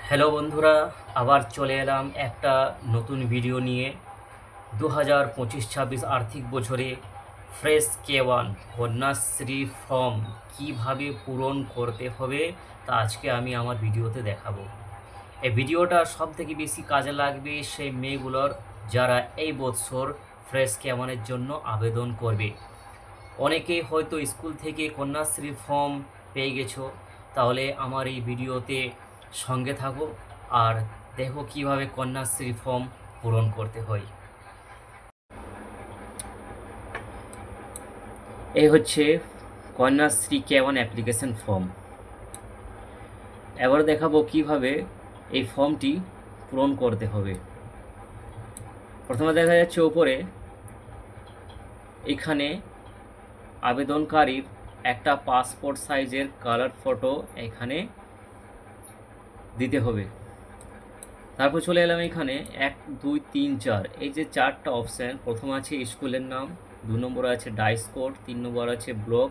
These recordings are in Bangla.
হ্যালো বন্ধুরা, আবার চলে এলাম একটা নতুন ভিডিও নিয়ে। 2025-26 আর্থিক বছরে ফ্রেশ K1 কন্যাশ্রী ফর্ম কিভাবে পূরণ করতে হবে তা আজকে আমি আমার ভিডিওতে দেখাবো। এই ভিডিওটা সব থেকে বেশি কাজে লাগবে সেই মেয়েগুলোর যারা এই বছর ফ্রেশ K1-এর জন্য আবেদন করবে। অনেকেই হয়তো স্কুল থেকে কন্যাশ্রী ফর্ম পেয়ে গেছো, তাহলে আমার এই ভিডিওতে সঙ্গে থাকো আর দেখো কিভাবে কন্যাশ্রী ফর্ম পূরণ করতে হয়। এই হচ্ছে কন্যাশ্রী K1 অ্যাপ্লিকেশন ফর্ম। এবার দেখাবো কিভাবে এই ফর্মটি পূরণ করতে হবে। প্রথমে দেখা যাচ্ছে উপরে এখানে আবেদনকারীর একটা পাসপোর্ট সাইজের কালার ফটো এখানে দিতে হবে। তারপর চলে এলাম এখানে 1, 2, 3, 4 এই যে 4টা অপশান। প্রথম আছে স্কুলের নাম, 2 নম্বরে আছে ডাইস কোড, 3 নম্বর আছে ব্লক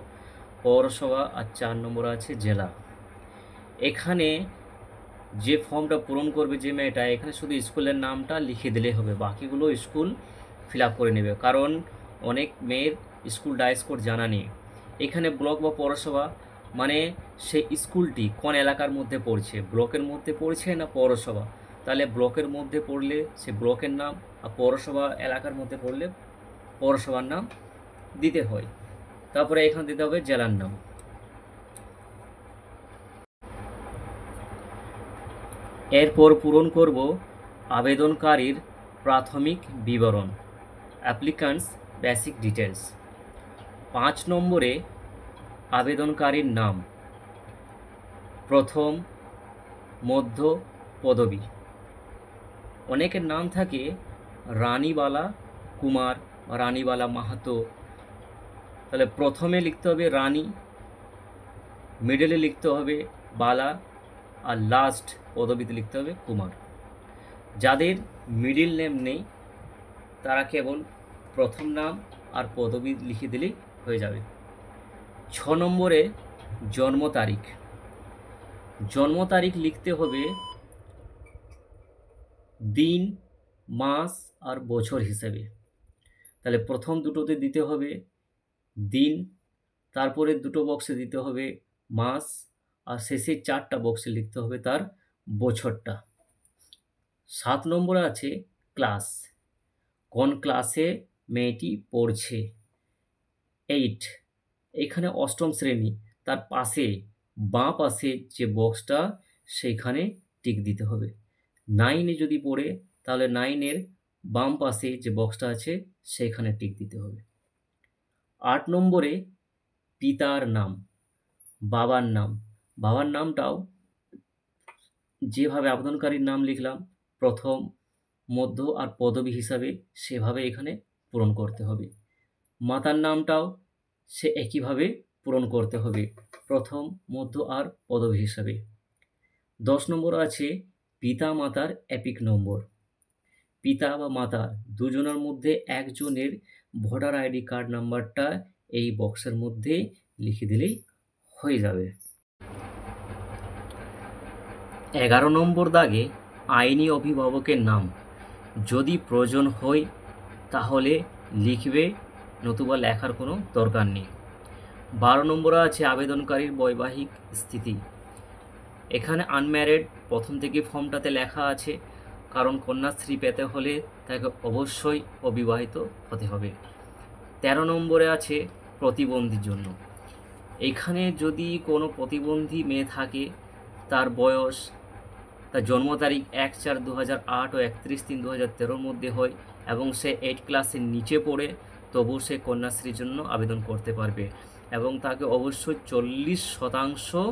পৌরসভা আর 4 নম্বর আছে জেলা। এখানে যে ফর্মটা পূরণ করবে যে মেয়েটা, এখানে শুধু স্কুলের নামটা লিখে দিলেই হবে, বাকিগুলো স্কুল ফিল আপ করে নেবে, কারণ অনেক মেয়ের স্কুল ডাইস কোড জানা নেই। এখানে ব্লক বা পৌরসভা মানে সেই স্কুলটি কোন এলাকার মধ্যে পড়ছে, ব্লকের মধ্যে পড়ছে না পৌরসভা, তাহলে ব্লকের মধ্যে পড়লে সে ব্লকের নাম, আর পৌরসভা এলাকার মধ্যে পড়লে পৌরসভার নাম দিতে হয়। তারপরে এখানে দিতে হবে জেলার নাম। এরপর পূরণ করব আবেদনকারীর প্রাথমিক বিবরণ, অ্যাপ্লিক্যান্টস বেসিক ডিটেলস। 5 নম্বরে আবেদনকারীর নাম, প্রথম, মধ্য, পদবী। অনেকের নাম থাকে রানীবালা কুমার বা রানীবালা মাহাতো, তাহলে প্রথমে লিখতে হবে রানী, মিডলে লিখতে হবে বালা, আর লাস্ট পদবীতে লিখতে হবে কুমার। যাদের মিডিল নেম নেই তারা কেবল প্রথম নাম আর পদবী লিখে দিলেই হয়ে যাবে। 6 নম্বরে জন্ম তারিখ। জন্ম তারিখ লিখতে হবে দিন, মাস আর বছর হিসেবে। তাহলে প্রথম দুটোতে দিতে হবে দিন, তারপরে দুটো বক্সে দিতে হবে মাস, আর শেষে 4টা বক্সে লিখতে হবে তার বছরটা। 7 নম্বরে আছে ক্লাস, কোন ক্লাসে মেয়েটি পড়ছে। 8, এখানে অষ্টম শ্রেণী, তার পাশে বাঁ পাশে যে বক্সটা সেইখানে টিক দিতে হবে। 9-এ যদি পড়ে তাহলে 9-এর বাম পাশে যে বক্সটা আছে সেইখানে টিক দিতে হবে। 8 নম্বরে পিতার নাম, বাবার নাম। বাবার নামটাও যেভাবে আবেদনকারীর নাম লিখলাম প্রথম, মধ্য আর পদবী হিসাবে, সেভাবে এখানে পূরণ করতে হবে। মাতার নামটাও সে একইভাবে পূরণ করতে হবে, প্রথম, মধ্য আর পদবী হিসাবে। 10 নম্বর আছে পিতা মাতার এপিক নম্বর। পিতা বা মাতার দুজনের মধ্যে একজনের ভোটার আইডি কার্ড নাম্বারটা এই বক্সের মধ্যে লিখে দিলেই হয়ে যাবে। 11 নম্বর দাগে আইনি অভিভাবকের নাম, যদি প্রয়োজন হয় তাহলে লিখবে, নতুবা লেখার কোনো দরকার নেই। 12 নম্বরে আছে আবেদনকারীর বৈবাহিক স্থিতি। এখানে আনম্যারিড প্রথম থেকে ফর্মটাতে লেখা আছে, কারণ কন্যাশ্রী পেতে হলে তাকে অবশ্যই অবিবাহিত হতে হবে। 13 নম্বরে আছে প্রতিবন্ধীর জন্য। এখানে যদি কোনো প্রতিবন্ধী মেয়ে থাকে, তার বয়স, তার জন্ম তারিখ 1/4/2008 ও 31/3/2013 মধ্যে হয় এবং সে 8 ক্লাসের নিচে পড়ে, তবু সে কন্যাশ্রীর জন্য আবেদন করতে পারবে এবং তাকে অবশ্যই 40%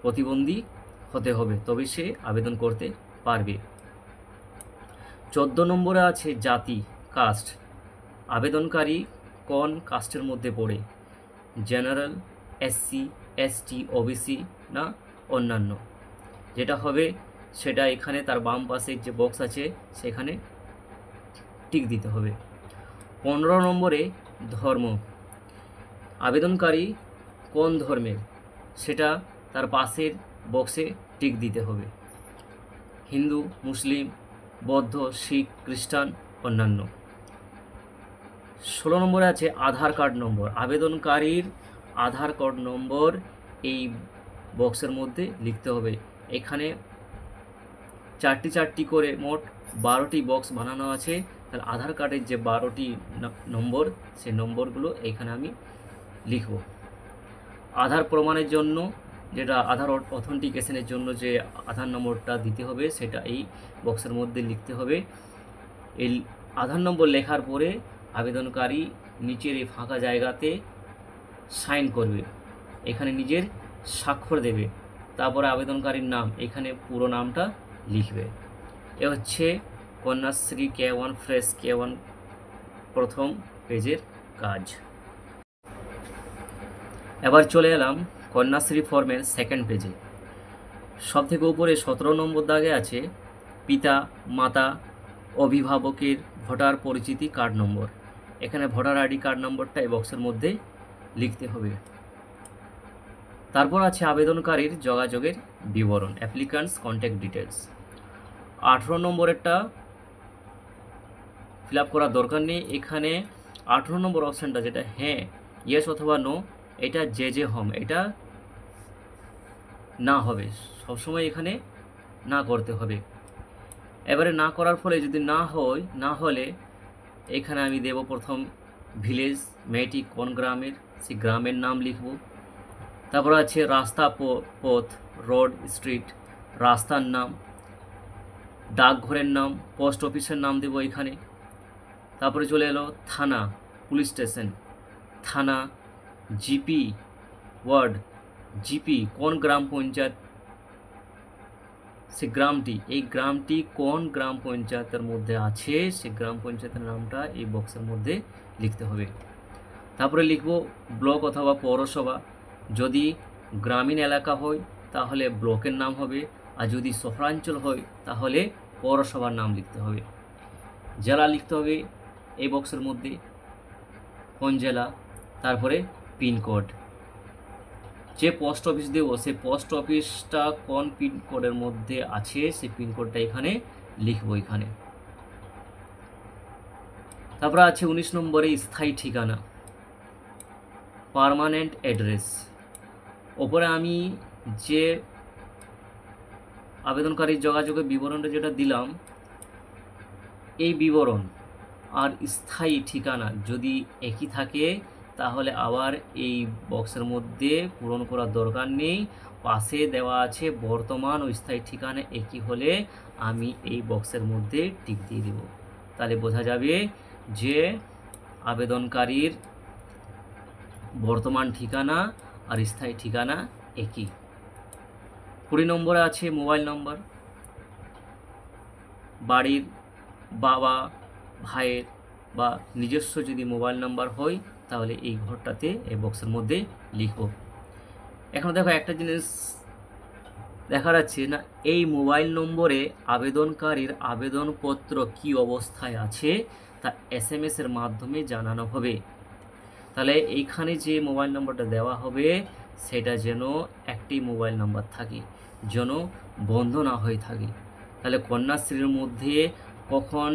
প্রতিবন্ধী হতে হবে, তবে সে আবেদন করতে পারবে। 14 নম্বরে আছে জাতি, কাস্ট। আবেদনকারী কোন কাস্টের মধ্যে পড়ে, জেনারেল, SC, ST, OBC না অন্যান্য। যেটা হবে সেটা এখানে তার বাম পাশে যে বক্স আছে সেখানে টিক দিতে হবে। 15 নম্বরে ধর্ম। আবেদনকারী কোন ধর্মের সেটা তার পাশের বক্সে টিক দিতে হবে। হিন্দু, মুসলিম, বৌদ্ধ, শিখ, খ্রিস্টান, অন্যান্য। 16 নম্বরে আছে আধার কার্ড নম্বর। আবেদনকারীর আধার কার্ড নম্বর এই বক্সের মধ্যে লিখতে হবে। এখানে চারটি করে মোট 12টি বক্স বানানো আছে। তাহলে আধার কার্ডের যে 12টি নম্বর, সেই নম্বরগুলো এখানে আমি লিখব। আধার প্রমাণের জন্য, যেটা আধার অথেন্টিকেশনের জন্য যে আধার নম্বরটা দিতে হবে, সেটা এই বক্সের মধ্যে লিখতে হবে। এই আধার নম্বর লেখার পরে আবেদনকারী নিচের এই ফাঁকা জায়গাতে সাইন করবে, এখানে নিজের স্বাক্ষর দেবে। তারপরে আবেদনকারীর নাম, এখানে পুরো নামটা লিখবে। এ হচ্ছে কন্যাশ্রী K1 ফ্রেশ K1 প্রথম পেজের কাজ। এবার চলে এলাম কন্যাশ্রী ফর্মের সেকেন্ড পেজে। সব থেকে উপরে 17 নম্বর দাগে আছে পিতা, মাতা, অভিভাবকের ভোটার পরিচিতি কার্ড নম্বর। এখানে ভোটার আইডি কার্ড নম্বরটা এই বক্সের মধ্যে লিখতে হবে। তারপর আছে আবেদনকারীর যোগাযোগের বিবরণ, অ্যাপ্লিক্যান্টস কন্ট্যাক্ট ডিটেলস। 18 নম্বরেরটা ফিল আপ করার দরকার নেই। এখানে 18 নম্বর অপশানটা, যেটা হ্যাঁ, ইয়েস অথবা নো, এটা যে হোম, এটা না হবে, সবসময় এখানে না করতে হবে। এবারে না করার ফলে যদি না হলে এখানে আমি দেব প্রথম ভিলেজ, মেয়েটি কোন গ্রামের, সেই গ্রামের নাম লিখব। তারপর আছে রাস্তা, পথ, রোড, স্ট্রিট, রাস্তার নাম, ডাকঘরের নাম, পোস্ট অফিসের নাম দেব এখানে। তারপরে চলে এলো থানা, পুলিশ স্টেশন, থানা, জিপি, ওয়ার্ড, জিপি কোন গ্রাম পঞ্চায়েত, সে গ্রামটি, এই গ্রামটি কোন গ্রাম পঞ্চায়েতের মধ্যে আছে, সে গ্রাম পঞ্চায়েতের নামটা এই বক্সের মধ্যে লিখতে হবে। তারপরে লিখব ব্লক অথবা পৌরসভা। যদি গ্রামীণ এলাকা হয় তাহলে ব্লকের নাম হবে, আর যদি শহরাঞ্চল হয় তাহলে পৌরসভার নাম লিখতে হবে। জেলা লিখতে হবে এই বক্সের মধ্যে, কোন জেলা, তারপরে পিনকোড। যে পোস্ট অফিস দেব, সেই পোস্ট অফিসটা কোন পিনকোডের মধ্যে আছে, সেই পিনকোডটা এখানে লিখব এখানে। তারপরে আছে 19 নম্বরে স্থায়ী ঠিকানা, পার্মানেন্ট অ্যাড্রেস। ওপরে আমি যে আবেদনকারীর যোগাযোগের বিবরণটা যেটা দিলাম, এই বিবরণ আর স্থায়ী ঠিকানা যদি একই থাকে তাহলে আবার এই বক্সের মধ্যে পূরণ করার দরকার নেই। পাশে দেওয়া আছে বর্তমান ও স্থায়ী ঠিকানা একই হলে আমি এই বক্সের মধ্যে টিক দিয়ে দেব। তাহলে বোঝা যাবে যে আবেদনকারীর বর্তমান ঠিকানা আর স্থায়ী ঠিকানা একই। 20 নম্বরে আছে মোবাইল নম্বর। বাড়ির বাবা, ভাইয়ের বা নিজস্ব যদি মোবাইল নাম্বার হয় তাহলে এই ঘরটাতে এই বক্সের মধ্যে লিখব। এখন দেখো একটা জিনিস দেখা যাচ্ছে না, এই মোবাইল নম্বরে আবেদনকারীর আবেদনপত্র কি অবস্থায় আছে তা SMS এর মাধ্যমে জানানো হবে। তাহলে এইখানে যে মোবাইল নম্বরটা দেওয়া হবে সেটা যেন একটি মোবাইল নাম্বার থাকে, যেন বন্ধ না হয়ে থাকে। তাহলে কন্যাশ্রীর মধ্যে কখন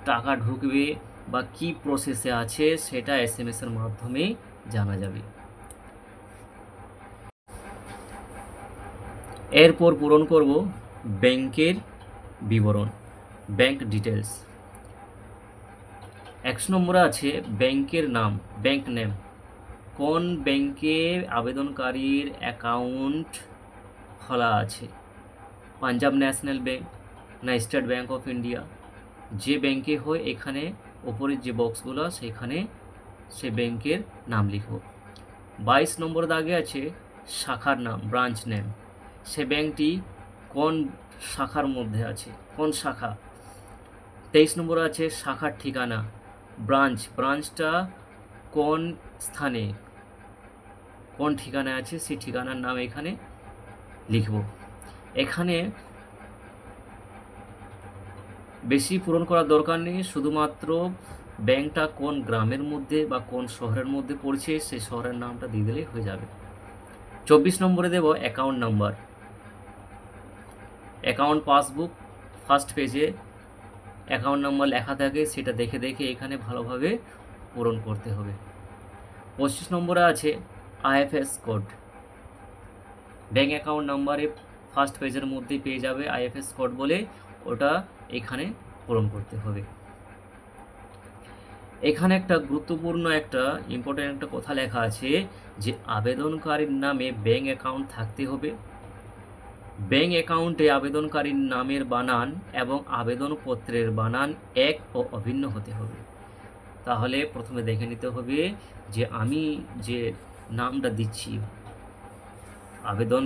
টাকা ঢুকবে বা কি প্রসেসে আছে সেটা SMS এর মাধ্যমে জানা যাবে। এরপর পূরণ করব ব্যাংকের বিবরণ, ব্যাংক ডিটেলস। 1 নম্বরে আছে ব্যাংকের নাম, ব্যাংক নেম। কোন ব্যাংকে আবেদনকারীর অ্যাকাউন্ট খোলা আছে, পাঞ্জাব ন্যাশনাল ব্যাংক না স্টেট ব্যাংক অফ ইন্ডিয়া। যে ব্যাংকে হয় এখানে ওপরের যে বক্সগুলো সেখানে সে ব্যাংকের নাম লিখব। 22 নম্বর দাগে আছে শাখার নাম, ব্রাঞ্চ নেম। সে ব্যাংকটি কোন শাখার মধ্যে আছে, কোন শাখা। 23 নম্বর আছে শাখার ঠিকানা, ব্রাঞ্চটা কোন স্থানে, কোন ঠিকানায় আছে সেই ঠিকানার নাম এখানে লিখব। এখানে বেশি পূরণ করার দরকার নেই, শুধুমাত্র ব্যাংকটা কোন গ্রামের মধ্যে বা কোন শহরের মধ্যে পড়ছে সেই শহরের নামটা দিয়ে দিলেই হয়ে যাবে। 24 নম্বরে দেব account number. Account passbook first পেজে অ্যাকাউন্ট নাম্বার লেখা থাকে, সেটা দেখে দেখে এখানে ভালোভাবে পূরণ করতে হবে। 25 নম্বরে আছে আইএফএস কোড। ব্যাঙ্ক অ্যাকাউন্ট নাম্বারে ফার্স্ট পেজের মধ্যেই পেয়ে যাবে আইএফএস কোড বলে, ওটা এখানে পূরণ করতে হবে। এখানে একটা গুরুত্বপূর্ণ একটা ইম্পর্টেন্ট একটা কথা লেখা আছে যে আবেদনকারীর নামে ব্যাঙ্ক অ্যাকাউন্ট থাকতে হবে। ব্যাঙ্ক অ্যাকাউন্টে আবেদনকারীর নামের বানান এবং আবেদনপত্রের বানান এক ও অভিন্ন হতে হবে। তাহলে প্রথমে দেখে নিতে হবে যে আমি যে নামটা দিচ্ছি আবেদন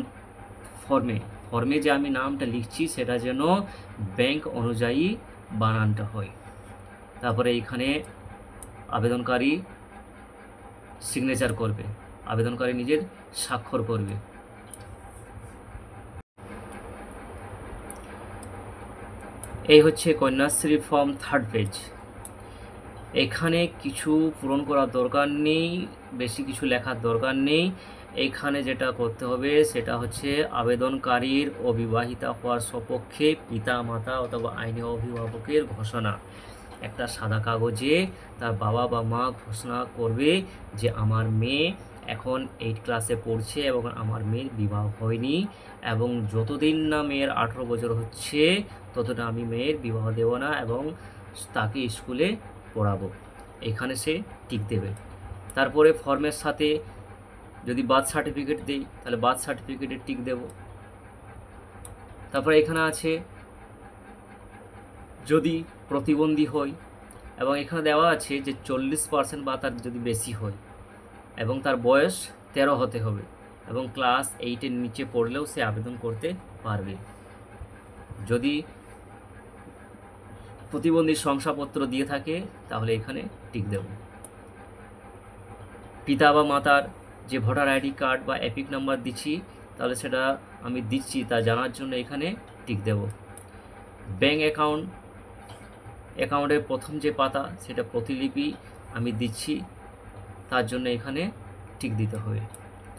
ফর্মে যে আমি নামটা লিখছি সেটা যেন ব্যাঙ্ক অনুযায়ী বানানটা হয়। তারপরে এইখানে আবেদনকারী সিগনেচার করবে, আবেদনকারী নিজের স্বাক্ষর করবে। এই হচ্ছে কন্যাশ্রী ফর্ম থার্ড পেজ। এখানে কিছু পূরণ করার দরকার নেই, বেশি কিছু লেখার দরকার নেই। এখানে যেটা করতে হবে সেটা হচ্ছে আবেদনকারীর অবিবাহিতা হওয়ার সপক্ষে পিতা মাতা অথবা আইনি অভিভাবকের ঘোষণা। একটা সাদা কাগজে তার বাবা বা মা ঘোষণা করবে যে আমার মেয়ে এখন 8 ক্লাসে পড়ছে এবং আমার মেয়ের বিবাহ হয়নি, এবং যতদিন না মেয়ের 18 বছর হচ্ছে ততটা আমি মেয়ের বিবাহ দেব না এবং তাকে স্কুলে পড়াবো। এখানে সে টিক দেবে। তারপরে ফর্মের সাথে যদি বার্থ সার্টিফিকেট দিই তাহলে বার্থ সার্টিফিকেটে টিক দেব। তারপরে এখানে আছে যদি প্রতিবন্ধী হয়, এবং এখানে দেওয়া আছে যে 40% বা তার যদি বেশি হয় এবং তার বয়স 13 হতে হবে এবং ক্লাস 8-এর নিচে পড়লেও সে আবেদন করতে পারবে। যদি প্রতিবন্ধীর শংসাপত্র দিয়ে থাকে তাহলে এখানে টিক দেব। পিতা বা মাতার যে ভোটার আইডি কার্ড বা এপিক নাম্বার দিচ্ছি তাহলে সেটা আমি দিচ্ছি তা জানার জন্য এখানে টিক দেব। ব্যাঙ্ক অ্যাকাউন্টের প্রথম যে পাতা সেটা প্রতিলিপি আমি দিচ্ছি, তার জন্য এখানে টিক দিতে হবে।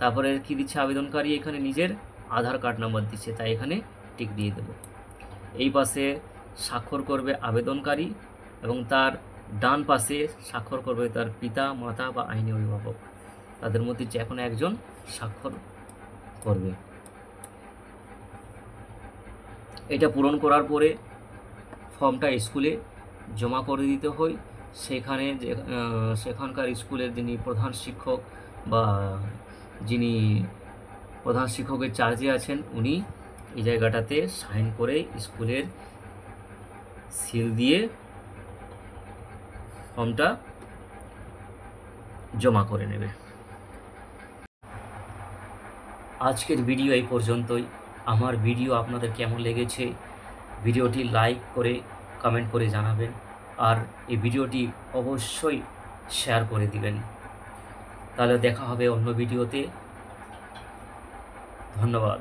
তারপরে কি দিচ্ছে আবেদনকারী এখানে নিজের আধার কার্ড নাম্বার দিচ্ছে, তাই এখানে টিক দিয়ে দেব। এই পাশে স্বাক্ষর করবে আবেদনকারী এবং তার ডান পাশে স্বাক্ষর করবে তার পিতা মাতা বা আইনি অভিভাবক, তাদের মধ্যে যে কোনো একজন স্বাক্ষর করবে। এটা পূরণ করার পরে ফর্মটা স্কুলে জমা করে দিতে হয়। সেখানকার স্কুলের যিনি প্রধান শিক্ষক বা যিনি প্রধান শিক্ষকের চার্জে আছেন উনি এই জায়গাটাতে সাইন করে স্কুলের সিল দিয়ে ফর্মটা জমা করে নেবে। আজকের ভিডিও এই পর্যন্তই। আমার ভিডিও আপনাদের কেমন লেগেছে ভিডিওটি লাইক করে কমেন্ট করে জানাবেন, আর এই ভিডিওটি অবশ্যই শেয়ার করে দিবেন। তাহলে দেখা হবে অন্য ভিডিওতে। ধন্যবাদ।